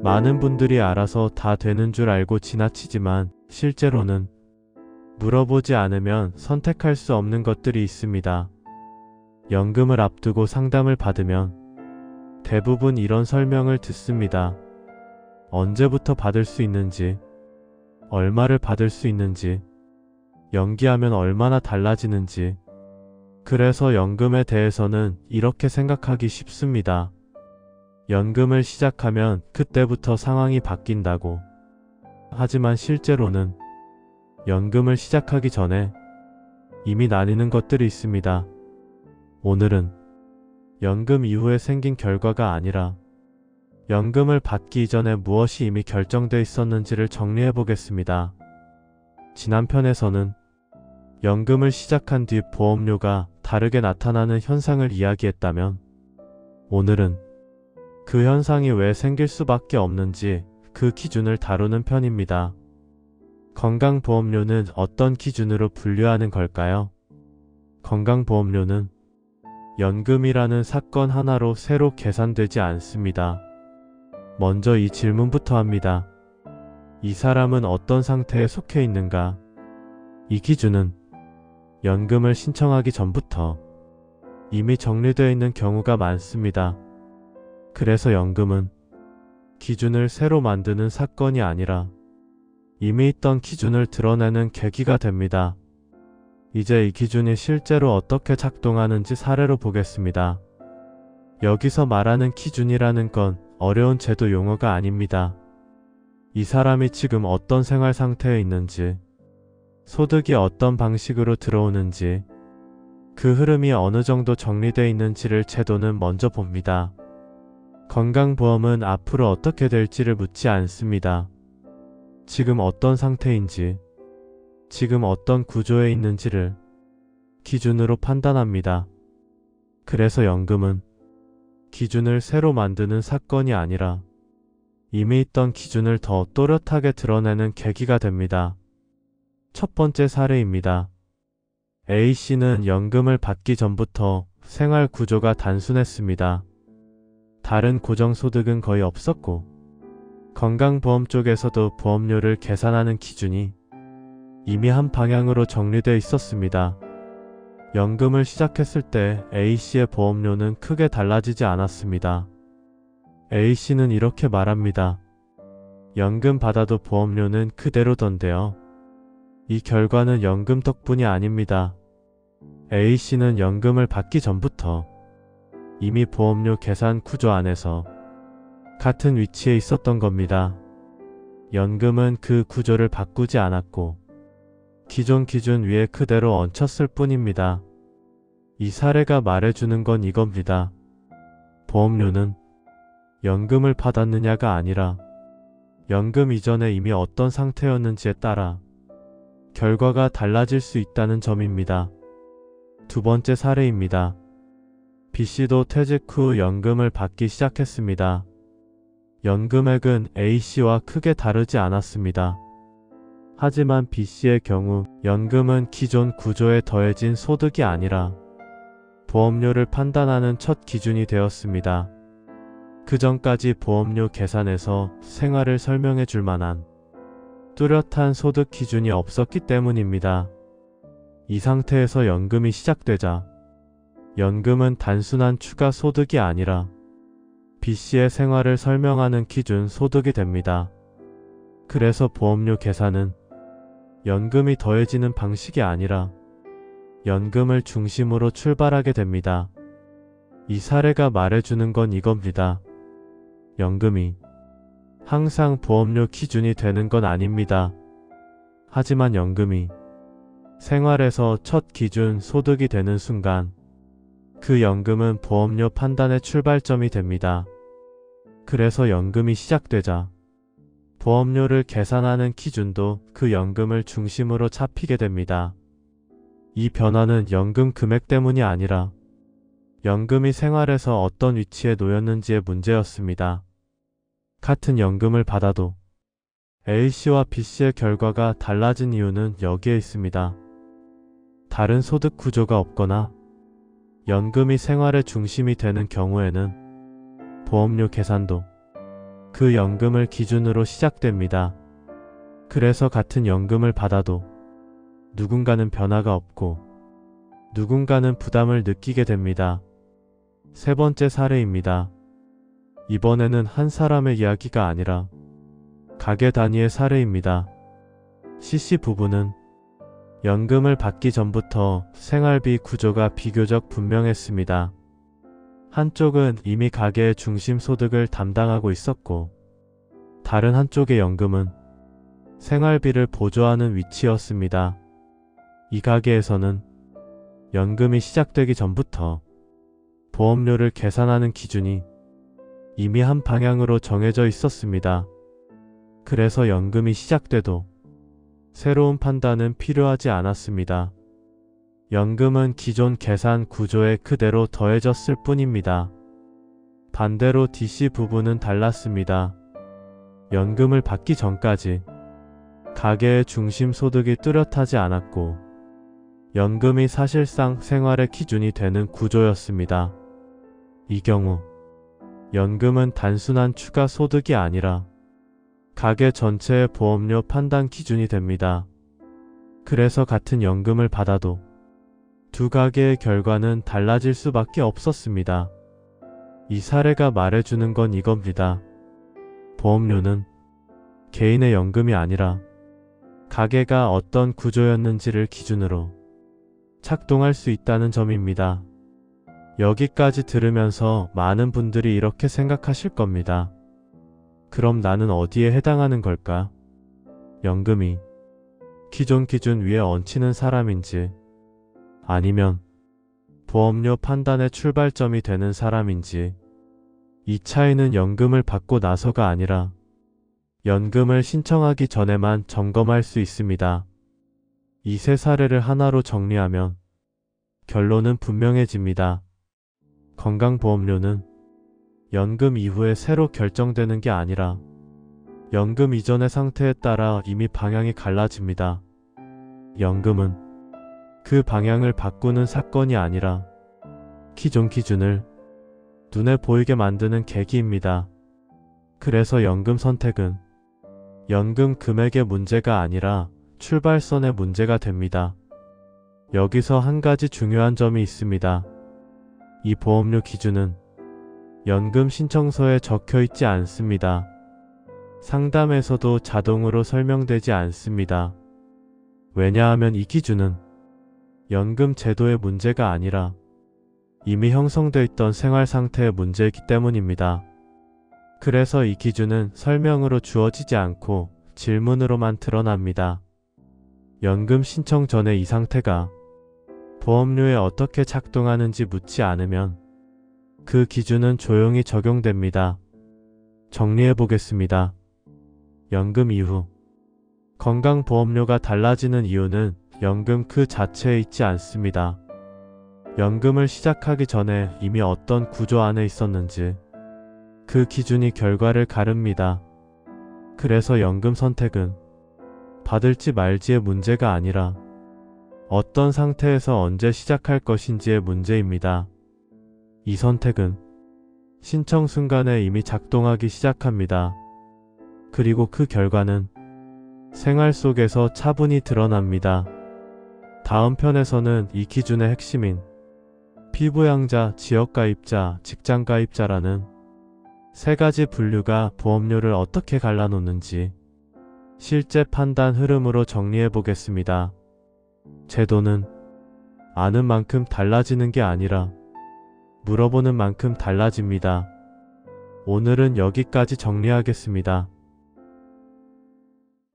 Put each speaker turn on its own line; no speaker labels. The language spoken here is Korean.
많은 분들이 알아서 다 되는 줄 알고 지나치지만 실제로는 물어보지 않으면 선택할 수 없는 것들이 있습니다. 연금을 앞두고 상담을 받으면 대부분 이런 설명을 듣습니다. 언제부터 받을 수 있는지, 얼마를 받을 수 있는지, 연기하면 얼마나 달라지는지. 그래서 연금에 대해서는 이렇게 생각하기 쉽습니다. 연금을 시작하면 그때부터 상황이 바뀐다고. 하지만 실제로는 연금을 시작하기 전에 이미 나뉘는 것들이 있습니다. 오늘은 연금 이후에 생긴 결과가 아니라 연금을 받기 이전에 무엇이 이미 결정돼 있었는지를 정리해 보겠습니다. 지난 편에서는 연금을 시작한 뒤 보험료가 다르게 나타나는 현상을 이야기했다면, 오늘은 그 현상이 왜 생길 수밖에 없는지 그 기준을 다루는 편입니다. 건강보험료는 어떤 기준으로 분류하는 걸까요? 건강보험료는 연금이라는 사건 하나로 새로 계산되지 않습니다. 먼저 이 질문부터 합니다. 이 사람은 어떤 상태에 속해 있는가? 이 기준은 연금을 신청하기 전부터 이미 정리되어 있는 경우가 많습니다. 그래서 연금은 기준을 새로 만드는 사건이 아니라 이미 있던 기준을 드러내는 계기가 됩니다. 이제 이 기준이 실제로 어떻게 작동하는지 사례로 보겠습니다. 여기서 말하는 기준이라는 건 어려운 제도 용어가 아닙니다. 이 사람이 지금 어떤 생활 상태에 있는지, 소득이 어떤 방식으로 들어오는지, 그 흐름이 어느 정도 정리되어 있는지를 제도는 먼저 봅니다. 건강보험은 앞으로 어떻게 될지를 묻지 않습니다. 지금 어떤 상태인지, 지금 어떤 구조에 있는지를 기준으로 판단합니다. 그래서 연금은 기준을 새로 만드는 사건이 아니라 이미 있던 기준을 더 또렷하게 드러내는 계기가 됩니다. 첫 번째 사례입니다. A씨는 연금을 받기 전부터 생활 구조가 단순했습니다. 다른 고정소득은 거의 없었고, 건강보험 쪽에서도 보험료를 계산하는 기준이 이미 한 방향으로 정리되어 있었습니다. 연금을 시작했을 때 A씨의 보험료는 크게 달라지지 않았습니다. A씨는 이렇게 말합니다. 연금 받아도 보험료는 그대로던데요. 이 결과는 연금 덕분이 아닙니다. A씨는 연금을 받기 전부터 이미 보험료 계산 구조 안에서 같은 위치에 있었던 겁니다. 연금은 그 구조를 바꾸지 않았고 기존 기준 위에 그대로 얹혔을 뿐입니다. 이 사례가 말해주는 건 이겁니다. 보험료는 연금을 받았느냐가 아니라 연금 이전에 이미 어떤 상태였는지에 따라 결과가 달라질 수 있다는 점입니다. 두 번째 사례입니다. B씨도 퇴직 후 연금을 받기 시작했습니다. 연금액은 A씨와 크게 다르지 않았습니다. 하지만 B씨의 경우 연금은 기존 구조에 더해진 소득이 아니라 보험료를 판단하는 첫 기준이 되었습니다. 그 전까지 보험료 계산에서 생활을 설명해 줄 만한 뚜렷한 소득 기준이 없었기 때문입니다. 이 상태에서 연금이 시작되자 연금은 단순한 추가 소득이 아니라 B씨의 생활을 설명하는 기준 소득이 됩니다. 그래서 보험료 계산은 연금이 더해지는 방식이 아니라 연금을 중심으로 출발하게 됩니다. 이 사례가 말해주는 건 이겁니다. 연금이 항상 보험료 기준이 되는 건 아닙니다. 하지만 연금이 생활에서 첫 기준 소득이 되는 순간 그 연금은 보험료 판단의 출발점이 됩니다. 그래서 연금이 시작되자 보험료를 계산하는 기준도 그 연금을 중심으로 잡히게 됩니다. 이 변화는 연금 금액 때문이 아니라 연금이 생활에서 어떤 위치에 놓였는지의 문제였습니다. 같은 연금을 받아도 A씨와 B씨의 결과가 달라진 이유는 여기에 있습니다. 다른 소득 구조가 없거나 연금이 생활의 중심이 되는 경우에는 보험료 계산도 그 연금을 기준으로 시작됩니다. 그래서 같은 연금을 받아도 누군가는 변화가 없고 누군가는 부담을 느끼게 됩니다. 세 번째 사례입니다. 이번에는 한 사람의 이야기가 아니라 가게 단위의 사례입니다. C씨 부부는 연금을 받기 전부터 생활비 구조가 비교적 분명했습니다. 한쪽은 이미 가계의 중심 소득을 담당하고 있었고, 다른 한쪽의 연금은 생활비를 보조하는 위치였습니다. 이 가게에서는 연금이 시작되기 전부터 보험료를 계산하는 기준이 이미 한 방향으로 정해져 있었습니다. 그래서 연금이 시작돼도 새로운 판단은 필요하지 않았습니다. 연금은 기존 계산 구조에 그대로 더해졌을 뿐입니다. 반대로 D씨 부부는 달랐습니다. 연금을 받기 전까지 가계의 중심 소득이 뚜렷하지 않았고, 연금이 사실상 생활의 기준이 되는 구조였습니다. 이 경우 연금은 단순한 추가 소득이 아니라 가계 전체의 보험료 판단 기준이 됩니다. 그래서 같은 연금을 받아도 두 가계의 결과는 달라질 수밖에 없었습니다. 이 사례가 말해주는 건 이겁니다. 보험료는 개인의 연금이 아니라 가계가 어떤 구조였는지를 기준으로 작동할 수 있다는 점입니다. 여기까지 들으면서 많은 분들이 이렇게 생각하실 겁니다. 그럼 나는 어디에 해당하는 걸까? 연금이 기존 기준 위에 얹히는 사람인지, 아니면 보험료 판단의 출발점이 되는 사람인지. 이 차이는 연금을 받고 나서가 아니라 연금을 신청하기 전에만 점검할 수 있습니다. 이 세 사례를 하나로 정리하면 결론은 분명해집니다. 건강보험료는 연금 이후에 새로 결정되는 게 아니라 연금 이전의 상태에 따라 이미 방향이 갈라집니다. 연금은 그 방향을 바꾸는 사건이 아니라 기존 기준을 눈에 보이게 만드는 계기입니다. 그래서 연금 선택은 연금 금액의 문제가 아니라 출발선의 문제가 됩니다. 여기서 한 가지 중요한 점이 있습니다. 이 보험료 기준은 연금 신청서에 적혀 있지 않습니다. 상담에서도 자동으로 설명되지 않습니다. 왜냐하면 이 기준은 연금 제도의 문제가 아니라 이미 형성되어 있던 생활 상태의 문제이기 때문입니다. 그래서 이 기준은 설명으로 주어지지 않고 질문으로만 드러납니다. 연금 신청 전에 이 상태가 보험료에 어떻게 작동하는지 묻지 않으면 그 기준은 조용히 적용됩니다. 정리해 보겠습니다. 연금 이후 건강보험료가 달라지는 이유는 연금 그 자체에 있지 않습니다. 연금을 시작하기 전에 이미 어떤 구조 안에 있었는지 그 기준이 결과를 가릅니다. 그래서 연금 선택은 받을지 말지의 문제가 아니라 어떤 상태에서 언제 시작할 것인지의 문제입니다. 이 선택은 신청 순간에 이미 작동하기 시작합니다. 그리고 그 결과는 생활 속에서 차분히 드러납니다. 다음 편에서는 이 기준의 핵심인 피부양자, 지역가입자, 직장가입자라는 세 가지 분류가 보험료를 어떻게 갈라놓는지 실제 판단 흐름으로 정리해 보겠습니다. 제도는 아는 만큼 달라지는 게 아니라 물어보는 만큼 달라집니다. 오늘은 여기까지 정리하겠습니다.